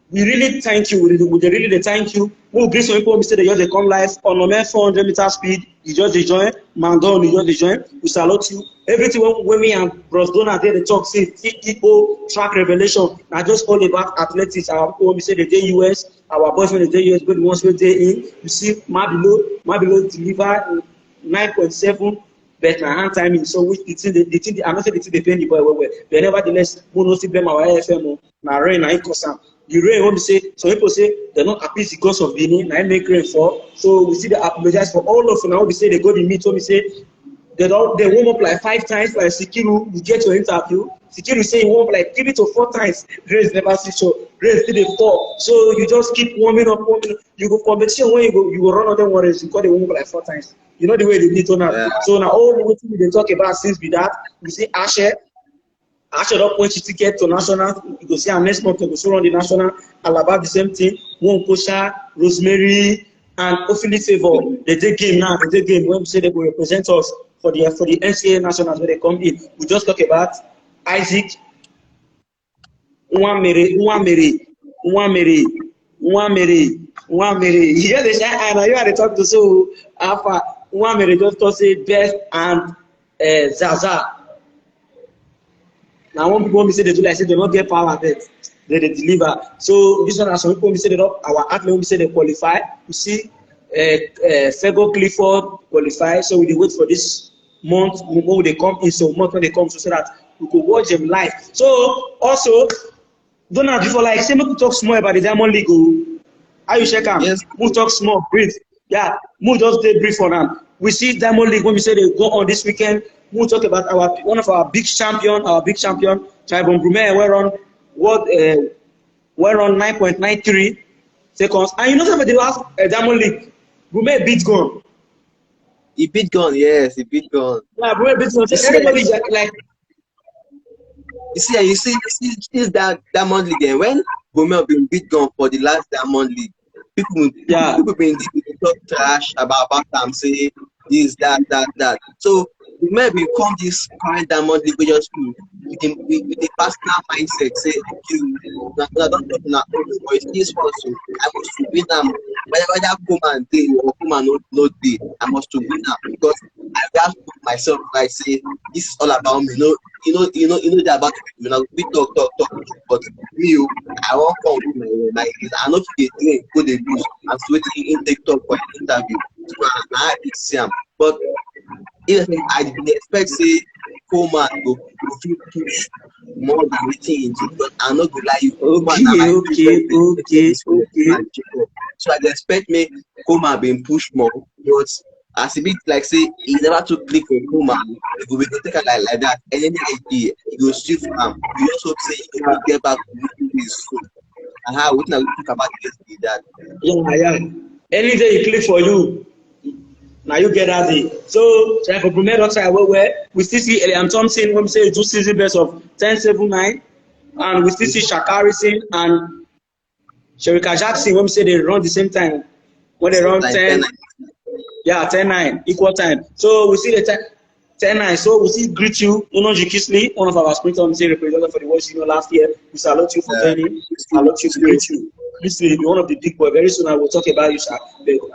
we really thank you, we really thank you. We'll bring some people, say they just come live on Nwamare 400 meter speed, you just join, Mangon, you just join, we salute you. Everything when me and Bros Donald they talk, say CEO track revelation, now just all about athletics, our people, we say they day US, our boys when they day US, but the ones when they in, you see, Mabilo deliver 9.7 but na hand timing so which the thing I know say the thing dey pain the boy well but nevertheless we no still blame our AFM o na rain na im cause am the rain wey be say some people say dem no appease the gods of Benin na im make rain fall so we still dey apologize for all of una wey be say dey go the meet wey be say they warm up like 5 times like Sikiru you get your interview Sikiru say he won like 3 to 4 times. Grace never see so. Grace did a 4. So you just keep warming up, warming up. You go competition when you go run other warriors. You got the won like 4 times. You know the way they did on that. So now all the things they talk about since be that we see Asher don point ticket to national. You go see our next month we go run the national. Alaba the same thing. One Kosha, Rosemary, and Ofili Favor. They take game now. They take game when we say they will represent us for the NCAA nationals when they come in. We just talk about Isaac, Nwamare. You hear the shy and you are the talk to so Alpha. Nwamare just say Best and Zaza. Now one people say they do like say they don't get power bet. They deliver. So this one, as some people say they don't, our athletes say they qualify. You see, Fego Clifford qualify. So we wait for this month when they come in. So month when they come, so that we could watch them live. So also, Donald, before like say, we could talk small about the Diamond League. How you check them? Yes. We'll talk small, brief. Yeah, we'll just stay brief for them. We see Diamond League when we say they go on this weekend. We'll talk about one of our big champion, Tribon Brume. We're on 9.93 seconds. And you know something the last Diamond League, Brume beat Gun. He beat Gun, yes, he beat Gun. Yeah, Brume beat Gun. Everybody like. You see that Diamond League. And when Brume been beat Gun for the last Diamond League, people been talk trash about them, say this, that. So maybe come this current Diamond League just with the personal mindset, say, okay, I don't talk now, but this one, so I must to win them. Whether that come and day or come and not day, I must to win them because I have to put myself like say this is all about me. You know that about me. Now we talk, but me, I won't come with my like I know they drink, go they lose. I'm still waiting in TikTok for an interview. So I see him, but I didn't expect say Coleman go feel push more than waiting into because I'm not gonna lie you. Okay. So I expect me Coleman being pushed more, but as a bit like say he never took click on Coleman, we go take it like that. And then he go still from we also say he will get back to his soul. And how we can think about this that. Yeah. Any day he click for you. Now you get that day. So try for Brunet outside where we still see Eliam Thompson when we say 2 season best of 10-7-9, and we still see Shaka Harrison and Sherika Jackson when we say they run the same time. When they run 10, 10-9, equal time. So we see the 10-9. So we see greet you, Kisley, one of our sprinters, we say representative for the World Senior last year. We salute you for turning. Salute you, greet you. This will be one of the big boys. Very soon I will talk about you, sir.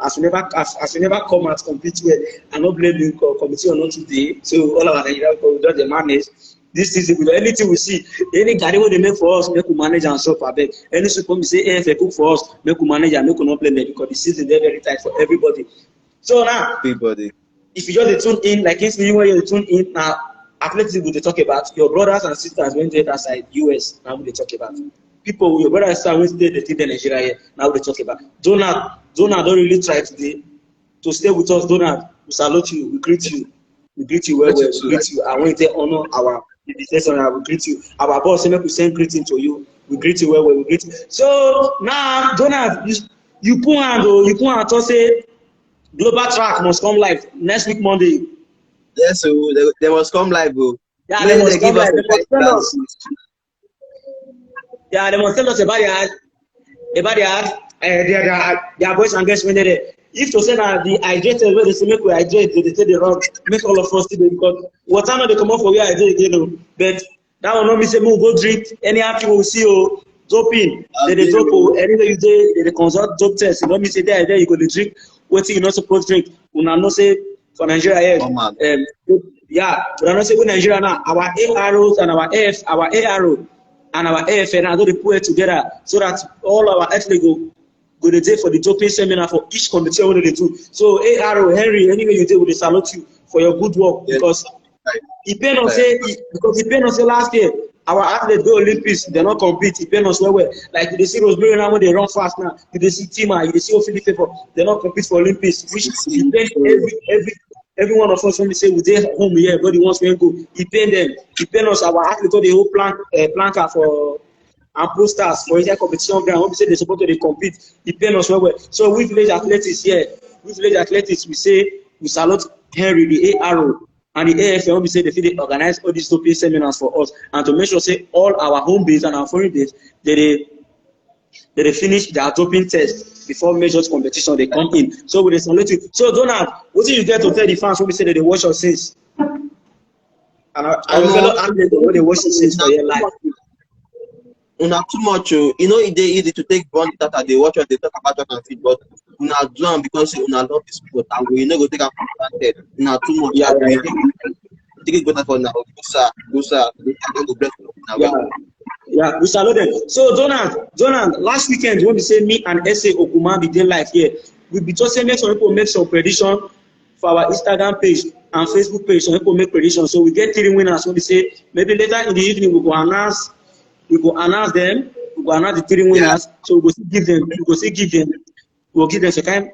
As you never come and compete well, I don't blame you committee or not today. So all our Nigerian people will do the manage. This season with anything we see, any guy they make for us, make we manage and solve our bed. Any super we say AFA cook for us, make we manage and make we not blame them because the season they're very tight for everybody. So now everybody. If you just tune in, like instantly when you tune in now, athletics will they talk about your brothers and sisters when they're outside US. Now we talk about people, your brothers and sisters when they think Nigeria here. Now we talk about Donald don't really try today to stay with us. Donald, we salute you, we greet you well. We greet you. I want to honor our invitation. I will greet you. Our boss make we send greeting to you. We greet you well. We greet you. So now, Donald, you put hand to say. Global Track must come live next week Monday. Yes, so they must come live, bro. Yeah, they must come live. They must tell us. Yeah, they must tell us about their boys and girls when they're there. If to say that the hydrated where they say make we hydrate, they say the wrong, make all of us today because water not they come out for we hydrate again. But that will not mean say we go drink any happy we see doping. They dope anywhere you day they consult dope test. You know me say there you go to drink. What you not supposed to drink? Una no say for Nigeria here. Una no say we Nigeria now. Our AROs and our ARO and our AFN now they put it together so that all our athletes go the day for the doping seminar for each competition what they do. So ARO Henry, anyway you do, we salute you for your good work because it pain us say last year. Our athletes go Olympics, they not compete. It pain us well. Like you see Rosemary now when they run fast now. You see Tima, you see Ofili Favor, they not compete for Olympics. Which depend every one of us when we say we dey home here, everybody wants to go. He pay them, he pay us our athlete the whole planker for and posters for inside competition ground. When we say they support to they compete, he pay us well. So we village athletics here, we village athletics, we say we salute Henry the ARO and the AFL. When we say they organize all these doping seminars for us and to make sure say all our home base and our foreign base they finish their doping test before major competition they come in. So we salute you. So Donald, what do you get to tell the fans when we say that they watch us since? And I will fellow athletes when they watch us since for your life. Una too much. You know, it's easy to take bond data. They watch what they talk about track and field, but una do am because una love the sport and we no go take am for granted. Una too much. Yeah. Take it better for now. Go sir. I go bless you now. Yeah, we salute them. So Donald, last weekend when we say me and SA Okuma be dey live here, we be just say make some people make some prediction for our Instagram page and Facebook page. Some people make predictions. So we get 3 winners when we say maybe later in the evening we go announce them. We go announce the 3 winners. Yeah. So we go give them some kind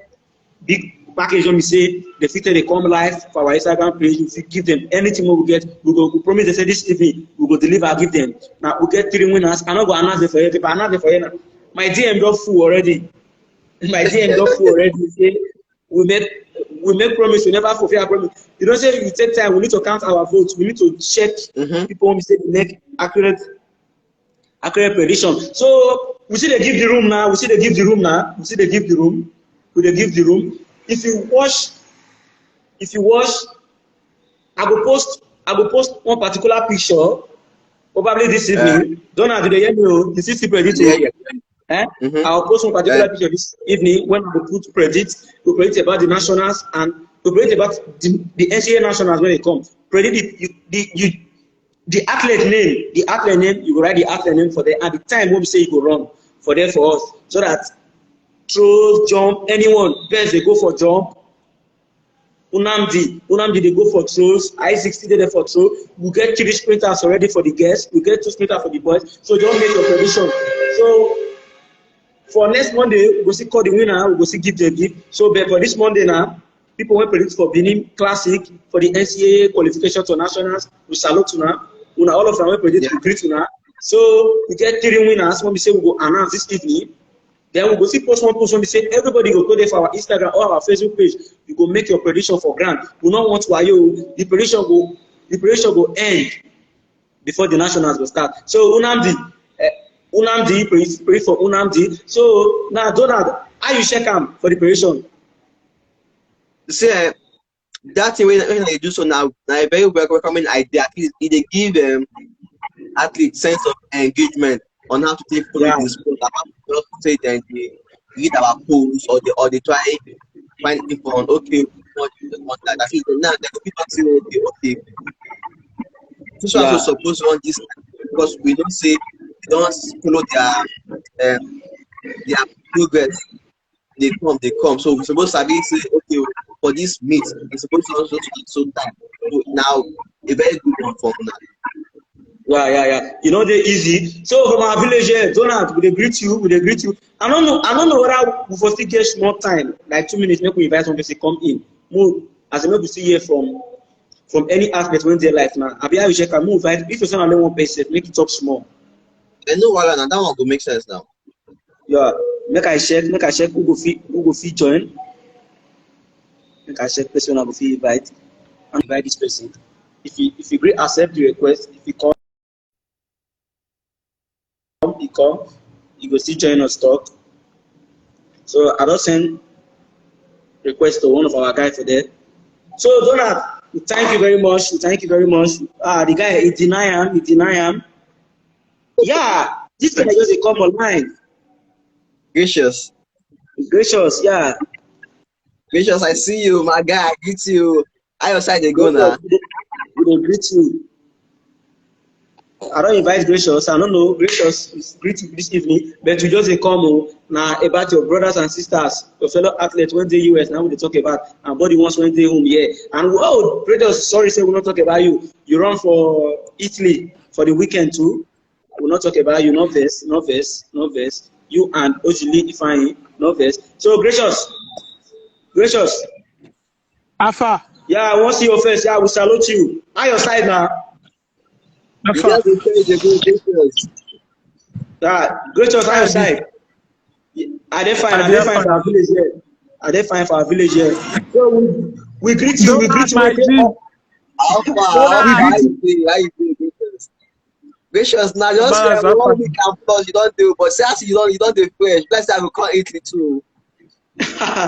big package when we say the future they come live for our Instagram page. If you give them anything we get, we promise they say this evening we go deliver, give them. Now we get 3 winners. I'm not going to announce them for you. If I announce them for you now, my DM got full already. Say, we make promise, we never fulfill our promise. You don't say you take time, we need to count our votes, we need to check people when we say they make accurate prediction. So we see they give the room now. If you watch, I go post one particular picture, probably this evening. Donald, did they hear me? You see predict? I'll post one particular picture this evening when we put predict about the nationals and to predict about the NCAA nationals when they come. Predict the athlete name, you go write the athlete name for them at the time when we say you go run for them for us, so that throws, jump, anyone, best they go for jump. Unamdi they go for throws, I-60 they there for throw. We get 3 sprinters already for the girls, we get 2 sprinters for the boys, so don't make your prediction. So for next Monday, we go see call the winner, we go see give the gift. So but for this Monday now, people will predict for Benin Classic, for the NCAA qualification to nationals, we salute now. All of them will predict we greet now. So we get 3 winners when we say we go announce this evening. Then we go see post when we say everybody go there for our Instagram or our Facebook page. You go make your prediction for grant. We don't want to the prediction go end before the nationals will start. So Unamdi, pray for Unamdi. So now Donald, how you check him for the prediction? See, that thing when they do so now a very welcoming idea. At least it give athletes sense of engagement on how to take follow the sport. Just say then they read our polls or they try find info on okay what that. I think now they go people say okay. This one also supposed on this because we don't say we don't follow their progress. They come. So we're supposed to say okay for this meet, it's supposed to also so time. So now a very good one for now. Yeah. You know they're easy. So from our village here, Donald, we greet you. I don't know whether we for still get more time, like 2 minutes, make we invite somebody to come in. Move as a we see here from any aspect when they're life now. I'll be able to check and move right. If you send only one person, make it talk small. And no worry, now that one will make sense now. Yeah, make I check who go fit join. Make I check person who go fit invite this person. If you agree, accept the request. If you come, you go still join us talk. So I don't send request to one of our guys for that. So Donald, thank you very much. The guy he deny him. Yeah, this guy just come online. Gracious, yeah. Gracious, I see you, my guy. Greet you. I your side they go now. We greet you. I don't invite Gracious. I don't know Gracious is greet you this evening, but you just come now about your brothers and sisters, your fellow athletes when they US now we talk about and body once when they home here. And wow, Gracious, sorry, say we not talk about you. You run for Italy for the weekend too. We'll not talk about you, no verse. You and Ojili Ifeanyi, no verse. So Gracious. Alpha. Yeah, I want to see your face. Yeah, we salute you. On your side now. You just dey tell the good pictures. Yeah, great on your side. Are they fine? Are they fine for our village here? Are they fine for our village here? So we greet you. We greet Donald, you. my We say, G. oh, How far? How Donald, we far? Donald, How greet you you. doing? How you doing, pictures? Gracious, now just balance that 1 part. week and plus you don't do, but say as you don't do fresh. Let's say I will call Italy too.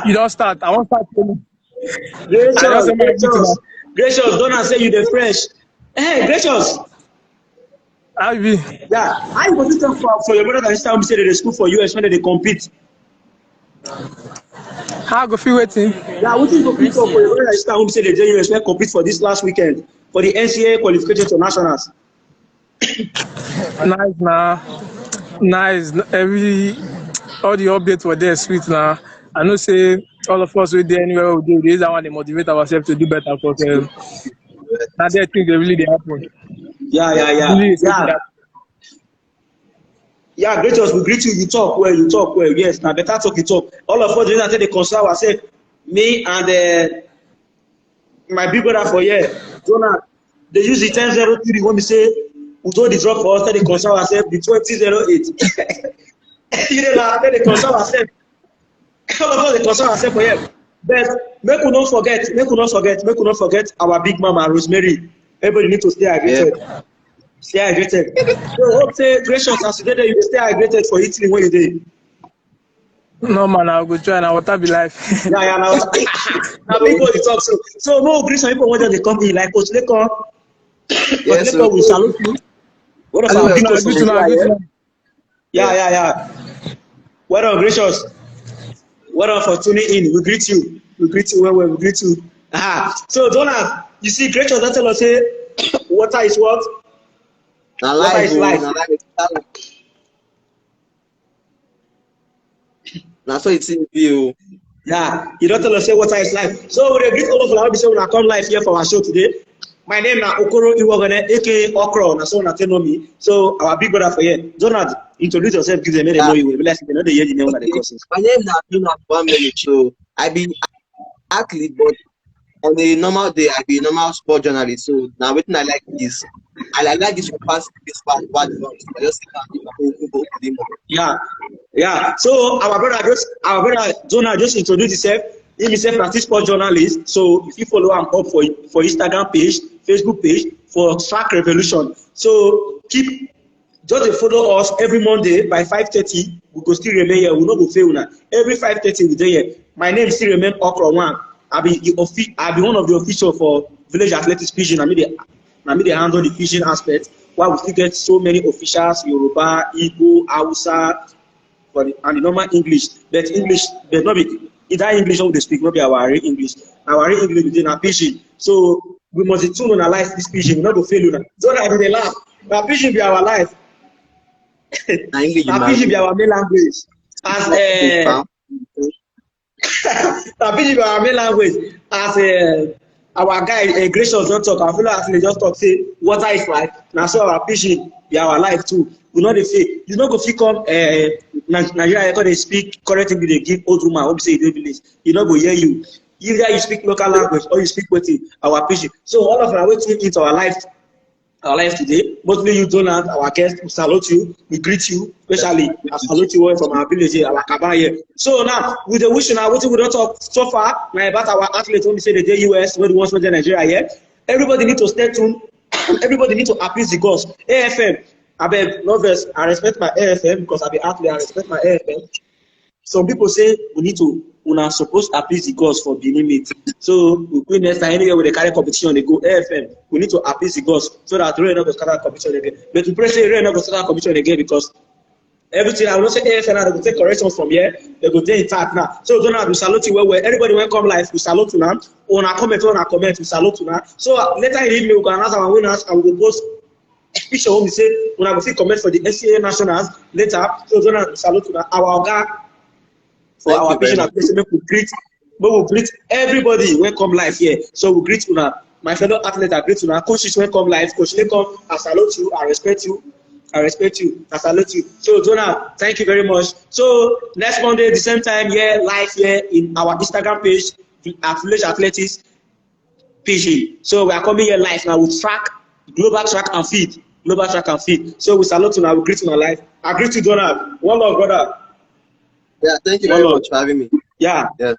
You don't start. I won't start training. I just Gracious, say my greeting now. gracious, gracious. Donald say you the fresh. Hey, gracious. How you be? Yeah, how you go to talk for your brother and sister who say they dey school for US when they dey compete? How I go feel waiting? Yeah, what you go fit talk for your brother and sister who say they dey US when compete for this last weekend for the NCAA qualification to nationals? Nice now. Nice. Every all the updates were there sweet now. I know say all of us will there anywhere we do. This is how they motivate ourselves to do better because now there things they really they happen. Yeah, yeah, yeah, Really say yeah. that. Yeah, gracious, we greet you. You talk well, you talk well. Yes, now better talk, you talk. All of us, the reason I say they consider ourselves, me and my big brother for here, Jonah, they use the 1003 when we say we told the drop for us, then they consider ourselves the 2008. You know, now, then they consider ourselves. All of us, they consider ourselves for here. But make we not forget, make we not forget our big mama, Rosemary. Everybody need to stay Yeah. hydrated. Stay hydrated. So hope say gracious as you dey there, you dey stay hydrated for Italy when you dey. No man, I'll go try now. Water be life. Yeah, yeah, now now people dey talk so. So no gree some people wey just dey come in like Coach Lekon. Coach Yes, so Lekon we salute you. One of our anyway, big Now coach for good to know, Nigeria good to here. know. Yeah, yeah, yeah. Well done, gracious. Well done for tuning in. We greet you. We greet you well, we greet you. So Donald, you see, gracious don tell us say water is what? na Water live is oh, life. na live. Na so it seems be oh. Yeah, you don't tell us say water is life. So we dey greet all of una wey be say una come live here for our show today. My name na Okoro Iwogene, aka Okro, na so una take know me. So our big brother for here, Donald, introduce yourself, give them, make them know Yeah. you well. Be like say they no dey hear the name una dey Okay. call since. My name na Donald 1 minute. So I be athlete, but on a normal day I be a normal sport journalist. So now wetin I like is I like this pass this part bad ones. I just go more. Yeah, yeah. So our brother Donald just introduce himself. He himself na sport journalist. So if you follow am up for Instagram page, Facebook page for Track Revolution. So keep just dey follow us every Monday by 5:30. We go still remain here. We no go fail una. Every 5:30 we dey here. My name still remain Okro One. I be one of the official for Village Athletics Pidgin. Na me dey handle the fishing aspect. While we still get so many officials, Yoruba, Igbo, Hausa, and the normal English. But English, but not be that English wey we dey speak, no be our real English. Our real English be dey na pidgin. So we must dey tune una life this pidgin. We no go fail una. So that I dey laugh. Na pidgin be our life. Na English Na man. pidgin be our main language. As na pidgin be our main language. As our guy Gracious don talk, our fellow athlete just talk say water is life. Na so our pidgin be our life too. We no dey fail. You no go fit come Nigeria come dey speak correct English dey give old woman wey be say e dey village. E no go hear you. Either you speak local language or you speak wetin our pidgin. So all of una wey tune into our life today, mostly you Donald, our guest, we salute you, we greet you, especially I salute you all from our village here, our cabana here. So now, with the wish now, what we don't talk so far, now about our athletes, when we say the day US, when the ones from Nigeria here, everybody need to stay tuned, everybody need to appease the gods. AFM, I beg, lovers, I respect my AFM because I be athlete, I respect my AFM. Some people say we need to una suppose appease the gods for Benin meet. So we go next time anywhere where they carry competition, they go AFM. We need to appease the gods so that rain not go scatter competition again. But we pray say rain not go scatter competition again because everything I will not say AFM now they go take corrections from here. They go take intact now. So Donald, we salute you well. Everybody when come live, we salute you now. Una comment, we salute you now. So later in the evening we can announce our winners and we go post picture when we say una go fit comment for the NCAA nationals later. So Donald, we salute you now. Our oga for Thank our you very patient much. application, make we greet everybody when come live here. So we greet una, my fellow athletes, I greet una, coaches when come live, Coach Lekon, I salute you, I respect you, I salute you. So Jonah, thank you very much. So next Monday, the same time here, live here in our Instagram page, the Village Athletics. PG. So we are coming here live now with global track and field. Global track and field. So we salute to now, we greet to our life. I greet to Donald. One love, brother. Yeah, thank you One very love. much for having me. Yeah. Yeah.